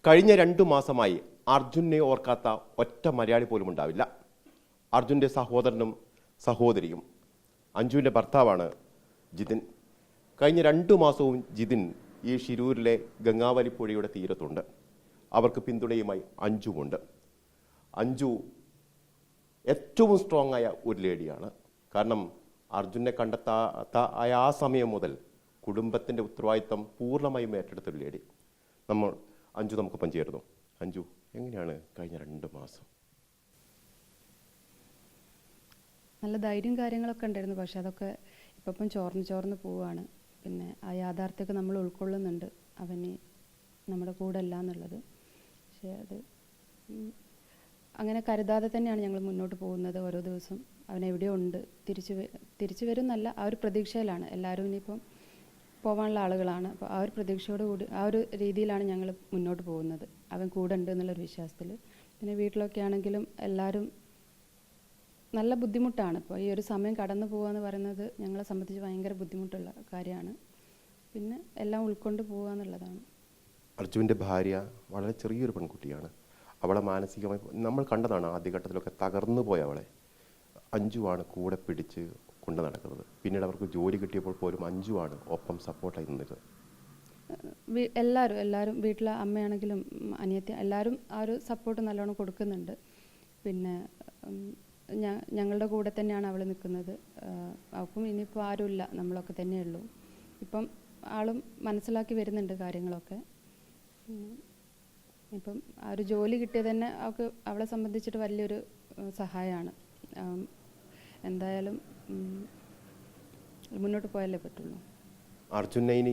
കഴിഞ്ഞ 2 മാസമായി അർജുനെ ഓർക്കാത്ത ഒറ്റ മലയാളി പോലും ഉണ്ടാവില്ല. അർജുൻ്റെ സഹോദരനും സഹോദരിയും അഞ്ജുവിൻ്റെ ഭർത്താവാണ് ജിതിൻ. കഴിഞ്ഞ 2 മാസവും ജിതിൻ ഈ ഷിരൂരിലെ ഗംഗാവലി പുഴയുടെ തീരത്തുണ്ട്. അവർക്ക് പിന്തുണയുമായി അഞ്ജുവുണ്ട്. അഞ്ജു ഏറ്റവും സ്ട്രോങ് ആയ ഒരു ലേഡിയാണ്. കാരണം അർജുനെ കണ്ടെത്താത്ത ആ സമയം മുതൽ കുടുംബത്തിൻ്റെ ഉത്തരവാദിത്തം പൂർണ്ണമായും ഏറ്റെടുത്തൊരു ലേഡി അഞ്ജു നമുക്കൊപ്പം ചേർന്നു. അഞ്ജു, എങ്ങനെയാണ് കഴിഞ്ഞ 2 മാസം? നല്ല ധൈര്യം കാര്യങ്ങളൊക്കെ ഉണ്ടായിരുന്നു, പക്ഷെ അതൊക്കെ ഇപ്പം ചോർന്ന് പോവുകയാണ്. പിന്നെ ആ യാഥാർത്ഥ്യമൊക്കെ നമ്മൾ ഉൾക്കൊള്ളുന്നുണ്ട്, അവന് നമ്മുടെ കൂടെ അല്ല എന്നുള്ളത്. പക്ഷേ അത് അങ്ങനെ കരുതാതെ തന്നെയാണ് ഞങ്ങൾ മുന്നോട്ട് പോകുന്നത്. ഓരോ ദിവസം അവൻ എവിടെയോ ഉണ്ട്, തിരിച്ചു വരും എന്നല്ല, ആ ഒരു പ്രതീക്ഷയിലാണ്. എല്ലാവരും ഇനിയിപ്പം പോകാനുള്ള ആളുകളാണ്. അപ്പോൾ ആ ഒരു പ്രതീക്ഷയോടുകൂടി ആ ഒരു രീതിയിലാണ് ഞങ്ങൾ മുന്നോട്ട് പോകുന്നത്. അവൻ കൂടെ ഉണ്ട് എന്നുള്ളൊരു വിശ്വാസത്തിൽ. പിന്നെ വീട്ടിലൊക്കെ ആണെങ്കിലും എല്ലാവരും നല്ല ബുദ്ധിമുട്ടാണ്. ഇപ്പോൾ ഈ ഒരു സമയം കടന്നു പോകുക എന്ന് പറയുന്നത് ഞങ്ങളെ സംബന്ധിച്ച് ഭയങ്കര ബുദ്ധിമുട്ടുള്ള കാര്യമാണ്. പിന്നെ എല്ലാം ഉൾക്കൊണ്ട് പോകുക എന്നുള്ളതാണ്. അർജുൻ്റെ ഭാര്യ വളരെ ചെറിയൊരു പെൺകുട്ടിയാണ്. അവളെ മാനസികമായി നമ്മൾ കണ്ടതാണ്. ആദ്യഘട്ടത്തിലൊക്കെ തകർന്നു പോയ അവളെ അഞ്ജുവാണ് കൂടെ പിടിച്ച് കൊണ്ട് നടക്കുന്നത്. പിന്നീട് അവർക്ക് ജോലി കിട്ടിയപ്പോൾ പോലും അഞ്ജുവാണ് ഒപ്പം സപ്പോർട്ടായി നിന്നത്. എല്ലാവരും വീട്ടിലെ അമ്മയാണെങ്കിലും അനിയത്തി എല്ലാവരും ആ ഒരു സപ്പോർട്ട് നല്ലോണം കൊടുക്കുന്നുണ്ട്. പിന്നെ ഞങ്ങളുടെ കൂടെ തന്നെയാണ് അവൾ നിൽക്കുന്നത്. അവൾക്കും ഇനിയിപ്പോൾ ആരുമില്ല, നമ്മളൊക്കെ തന്നെയുള്ളൂ. ഇപ്പം ആളും മനസ്സിലാക്കി വരുന്നുണ്ട് കാര്യങ്ങളൊക്കെ. ഇപ്പം ആ ഒരു ജോലി കിട്ടിയത് തന്നെ അവളെ സംബന്ധിച്ചിട്ട് വലിയൊരു സഹായമാണ്. എന്തായാലും മുന്നോട്ട് പോയാലേ പറ്റുള്ളൂ. അർജുനെ ഇനി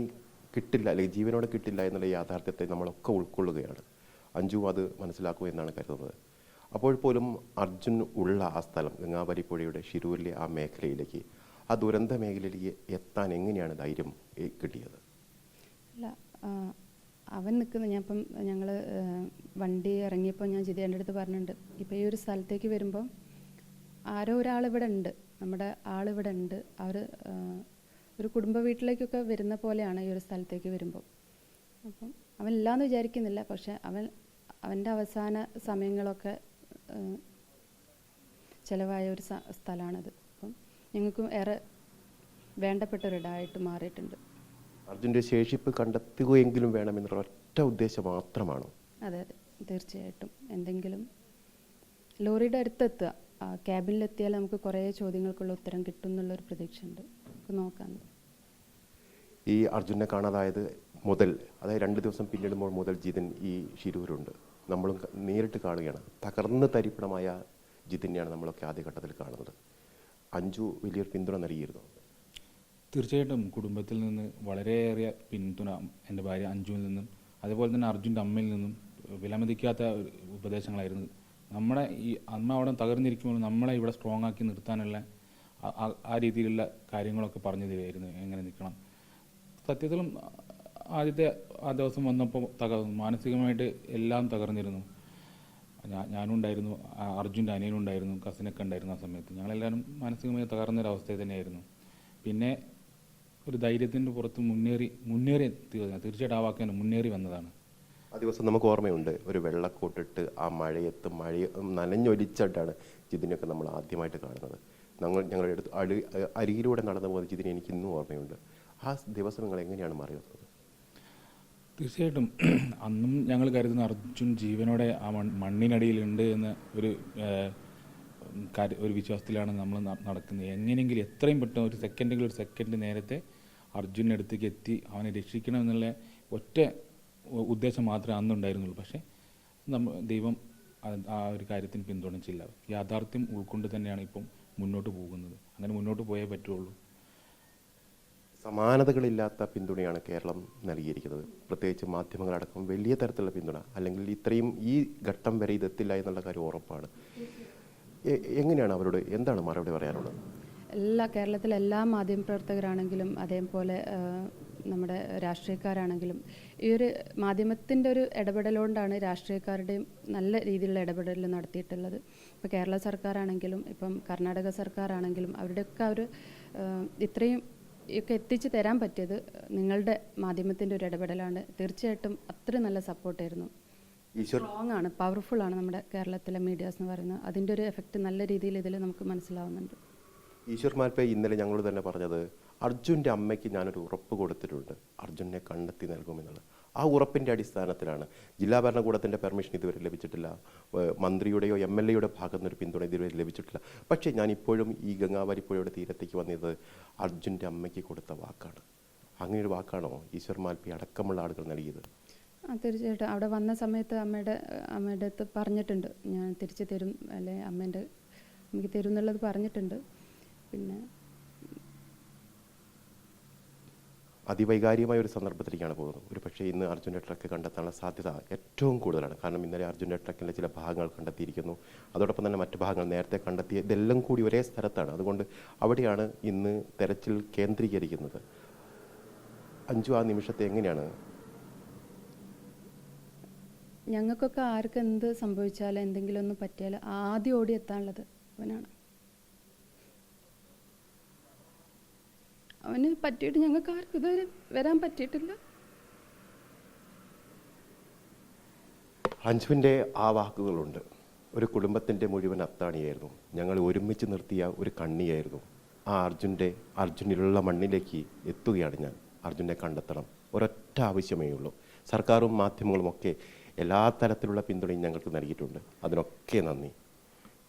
കിട്ടില്ല, അല്ലെങ്കിൽ ജീവനോടെ കിട്ടില്ല എന്നുള്ള യാഥാർത്ഥ്യത്തെ നമ്മളൊക്കെ ഉൾക്കൊള്ളുകയാണ്. അഞ്ജു അത് മനസ്സിലാക്കുക എന്നാണ് കരുതുന്നത്. അപ്പോൾ പോലും അർജുൻ ഉള്ള ആ സ്ഥലം, ഗംഗാവലി പുഴയുടെ ഷിരൂരിലെ ആ മേഖലയിലേക്ക്, ആ ദുരന്ത മേഖലയിലേക്ക് എത്താൻ എങ്ങനെയാണ് ധൈര്യം കിട്ടിയത്? അല്ല, അവൻ നിൽക്കുന്ന ഞങ്ങൾ വണ്ടി ഇറങ്ങിയപ്പോൾ ഞാൻ ജിതേൻ്റെ അടുത്ത് പറഞ്ഞിട്ടുണ്ട്, ഇപ്പോൾ ഈ ഒരു സ്ഥലത്തേക്ക് വരുമ്പോൾ ആരോ ഒരാളിവിടെ ഉണ്ട്, നമ്മുടെ ആളിവിടെ ഉണ്ട്. ഒരു കുടുംബ വീട്ടിലേക്കൊക്കെ വരുന്ന പോലെയാണ് ഈ ഒരു സ്ഥലത്തേക്ക് വരുമ്പോൾ. അപ്പം അവൻ ഇല്ലാന്ന് വിചാരിക്കുന്നില്ല, പക്ഷെ അവൻ്റെ അവസാന സമയങ്ങളൊക്കെ ചിലവായ ഒരു സ്ഥലമാണത്. അപ്പം ഞങ്ങൾക്കും ഏറെ വേണ്ടപ്പെട്ടൊരിടായിട്ട് മാറിയിട്ടുണ്ട്. അർജുൻ്റെ ശേഷിപ്പ് കണ്ടെത്തുകയെങ്കിലും വേണമെന്നുള്ള ഒറ്റ ഉദ്ദേശം മാത്രമാണോ? അതെ, തീർച്ചയായിട്ടും. എന്തെങ്കിലും ലോറിയുടെ അടുത്തെത്തുക, ക്യാബിനിലെത്തിയാൽ നമുക്ക് കുറേ ചോദ്യങ്ങൾക്കുള്ള ഉത്തരം കിട്ടും എന്നുള്ളൊരു പ്രതീക്ഷയുണ്ട്. നമുക്ക് നോക്കാം. ഈ അർജുനെ കാണാതായത് മുതൽ, അതായത് 2 ദിവസം പിന്നിടുമ്പോൾ മുതൽ ജിതിൻ ഈ ഷിരൂരുണ്ട്. നമ്മളും നേരിട്ട് കാണുകയാണ്. തകർന്ന് തരിപ്പണമായ ജിതിനെയാണ് നമ്മളൊക്കെ ആദ്യഘട്ടത്തിൽ കാണുന്നത്. അഞ്ജു വലിയൊരു പിന്തുണ നൽകിയിരുന്നു. തീർച്ചയായിട്ടും കുടുംബത്തിൽ നിന്ന് വളരെയേറെ പിന്തുണ എൻ്റെ ഭാര്യ അഞ്ജുവിൽ നിന്നും, അതുപോലെ തന്നെ അർജുൻ്റെ അമ്മയിൽ നിന്നും വിലമതിക്കാത്ത ഉപദേശങ്ങളായിരുന്നു. നമ്മുടെ ഈ അമ്മ അവിടെ തകർന്നിരിക്കുമ്പോൾ നമ്മളെ ഇവിടെ സ്ട്രോങ് ആക്കി നിർത്താനുള്ള ആ രീതിയിലുള്ള കാര്യങ്ങളൊക്കെ പറഞ്ഞു തരുമായിരുന്നു, എങ്ങനെ നിൽക്കണം. സത്യത്തിലും ആദ്യത്തെ ആ ദിവസം വന്നപ്പോൾ മാനസികമായിട്ട് എല്ലാം തകർന്നിരുന്നു. ഞാനും ഉണ്ടായിരുന്നു, അർജുൻ്റെ അനിയനും ഉണ്ടായിരുന്നു, കസിനൊക്കെ ഉണ്ടായിരുന്നു. ആ സമയത്ത് ഞങ്ങളെല്ലാവരും മാനസികമായി തകർന്നൊരവസ്ഥയിൽ തന്നെയായിരുന്നു. പിന്നെ ഒരു ധൈര്യത്തിൻ്റെ പുറത്ത് മുന്നേറി തീർച്ചയായിട്ടും ആ വാക്കാണ് മുന്നേറി വന്നതാണ്. ആ ദിവസം നമുക്ക് ഓർമ്മയുണ്ട്, ഒരു വെള്ളക്കോട്ടിട്ട് ആ മഴ നനഞ്ഞൊലിച്ചിട്ടാണ് ജിതിനൊക്കെ നമ്മൾ ആദ്യമായിട്ട് കാണുന്നത്. ഞങ്ങളുടെ അടുത്ത് അരികിലൂടെ നടന്നു പോകുന്ന ജിതിനെ എനിക്ക് ഇന്നും ഓർമ്മയുണ്ട്. ആ ദിവസം നിങ്ങൾ എങ്ങനെയാണ് മറികടന്നത്? തീർച്ചയായിട്ടും അന്നും ഞങ്ങൾ കരുതുന്ന അർജുൻ ജീവനോടെ ആ മണ്ണിനടിയിലുണ്ട് എന്ന ഒരു വിശ്വാസത്തിലാണ് നമ്മൾ നടക്കുന്നത്. എങ്ങനെയെങ്കിലും എത്രയും പെട്ടെന്ന് ഒരു സെക്കൻഡ് നേരത്തെ അർജുൻ്റെ അടുത്തേക്ക് എത്തി അവനെ രക്ഷിക്കണം എന്നുള്ള ഒറ്റ ഉദ്ദേശം മാത്രമേ അന്നുണ്ടായിരുന്നുള്ളൂ. പക്ഷേ ദൈവം ആ ഒരു കാര്യത്തിന് പിന്തുണച്ചില്ല. യാഥാർത്ഥ്യം ഉൾക്കൊണ്ട് തന്നെയാണ് ഇപ്പം മുന്നോട്ട് പോകുന്നത്. അങ്ങനെ മുന്നോട്ട് പോയേ പറ്റുള്ളൂ. സമാനതകളില്ലാത്ത പിന്തുണയാണ് കേരളം നൽകിയിരിക്കുന്നത്. പ്രത്യേകിച്ച് മാധ്യമങ്ങളടക്കം വലിയ തരത്തിലുള്ള പിന്തുണ. അല്ലെങ്കിൽ ഇത്രയും ഈ ഘട്ടം വരെ ഇതെത്തില്ല എന്നുള്ള കാര്യം ഉറപ്പാണ്. എങ്ങനെയാണ് അവരോട് എന്താണ് മറുപടി പറയാനുള്ളത്? കേരളത്തിലെ എല്ലാ മാധ്യമപ്രവർത്തകരാണെങ്കിലും അതേപോലെ നമ്മുടെ രാഷ്ട്രീയക്കാരാണെങ്കിലും ഈ ഒരു മാധ്യമത്തിൻ്റെ ഒരു ഇടപെടലുകൊണ്ടാണ് രാഷ്ട്രീയക്കാരുടെയും നല്ല രീതിയിലുള്ള ഇടപെടൽ നടത്തിയിട്ടുള്ളത്. ഇപ്പോൾ കേരള സർക്കാരാണെങ്കിലും ഇപ്പം കർണാടക സർക്കാരാണെങ്കിലും അവരുടെയൊക്കെ ഇത്രയും ഒക്കെ എത്തിച്ചു തരാൻ പറ്റിയത് നിങ്ങളുടെ മാധ്യമത്തിൻ്റെ ഒരു ഇടപെടലാണ്. തീർച്ചയായിട്ടും അത്ര നല്ല സപ്പോർട്ടായിരുന്നു. ഈശ്വർ സ്ട്രോങ് ആണ്, പവർഫുൾ ആണ് നമ്മുടെ കേരളത്തിലെ മീഡിയാസ് എന്ന് പറയുന്നത്. അതിൻ്റെ ഒരു എഫക്റ്റ് നല്ല രീതിയിൽ ഇതിൽ നമുക്ക് മനസ്സിലാവുന്നുണ്ട്. ഈശ്വർ മാൽപ്പേ ഇന്നലെ ഞങ്ങൾ തന്നെ പറഞ്ഞത് അർജുൻ്റെ അമ്മയ്ക്ക് ഞാനൊരു ഉറപ്പ് കൊടുത്തിട്ടുണ്ട്, അർജുനെ കണ്ടെത്തി നൽകുമെന്നുള്ളത്. ആ ഉറപ്പിൻ്റെ അടിസ്ഥാനത്തിലാണ്. ജില്ലാ ഭരണകൂടത്തിൻ്റെ പെർമിഷൻ ഇതുവരെ ലഭിച്ചിട്ടില്ല, മന്ത്രിയുടെയോ MLA യുടെ ഭാഗത്തു നിന്നൊരു പിന്തുണ ഇതുവരെ ലഭിച്ചിട്ടില്ല. പക്ഷേ ഞാനിപ്പോഴും ഈ ഗംഗാവലി പുഴയുടെ തീരത്തേക്ക് വന്നത് അർജുൻ്റെ അമ്മയ്ക്ക് കൊടുത്ത വാക്കാണ്. അങ്ങനെ ഒരു വാക്കാണോ ഈശ്വർ മാൽപ്പേ അടക്കമുള്ള ആളുകൾ നൽകിയത്? തീർച്ചയായിട്ടും അവിടെ വന്ന സമയത്ത് അമ്മയുടെ അടുത്ത് പറഞ്ഞിട്ടുണ്ട്, ഞാൻ തിരിച്ചു തരും, അല്ലെ അമ്മയ്ക്ക് തരും എന്നുള്ളത് പറഞ്ഞിട്ടുണ്ട്. പിന്നെ അതിവൈകാരികമായ ഒരു സന്ദർഭത്തിലേക്കാണ് പോകുന്നത്. ഒരു പക്ഷേ ഇന്ന് അർജുൻ്റെ ട്രക്ക് കണ്ടെത്താനുള്ള സാധ്യത ഏറ്റവും കൂടുതലാണ്. കാരണം ഇന്നലെ അർജുൻ്റെ ട്രക്കിൻ്റെ ചില ഭാഗങ്ങൾ കണ്ടെത്തിയിരിക്കുന്നു, അതോടൊപ്പം തന്നെ മറ്റു ഭാഗങ്ങൾ നേരത്തെ കണ്ടെത്തിയ ഇതെല്ലാം കൂടി ഒരേ സ്ഥലത്താണ്. അതുകൊണ്ട് അവിടെയാണ് ഇന്ന് തെരച്ചിൽ കേന്ദ്രീകരിക്കുന്നത്. അഞ്ജു, ആ നിമിഷത്തെ എങ്ങനെയാണ്? ഞങ്ങൾക്കൊക്കെ ആർക്ക് എന്ത് സംഭവിച്ചാലും എന്തെങ്കിലും ഒന്ന് പറ്റിയാൽ ആദ്യം ഓടി എത്താനുള്ളത് അവനാണ്. അവന് പറ്റിയിട്ട് ഞങ്ങൾക്ക് ആർക്കും ഇതുവരെ വരാൻ പറ്റിയിട്ടില്ല. അഞ്ജുവിൻ്റെ ആ വാക്കുകളുണ്ട്. ഒരു കുടുംബത്തിൻ്റെ മുഴുവൻ അത്താണിയായിരുന്നു, ഞങ്ങൾ ഒരുമിച്ച് നിർത്തിയ ഒരു കണ്ണിയായിരുന്നു. ആ അർജുനിലുള്ള മണ്ണിലേക്ക് എത്തുകയാണ് ഞാൻ. അർജുനെ കണ്ടെത്തണം, ഒരൊറ്റ ആവശ്യമേ ഉള്ളൂ. സർക്കാരും മാധ്യമങ്ങളും ഒക്കെ എല്ലാ തരത്തിലുള്ള പിന്തുണയും ഞങ്ങൾക്ക് നൽകിയിട്ടുണ്ട്. അതിനൊക്കെ നന്ദി.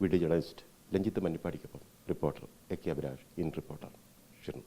വീഡിയോ ജേർണലിസ്റ്റ് രഞ്ജിത്ത് മന്നിപ്പാടിക്കൊപ്പം reporter AK Abhilash, in reporter ഷിർണ.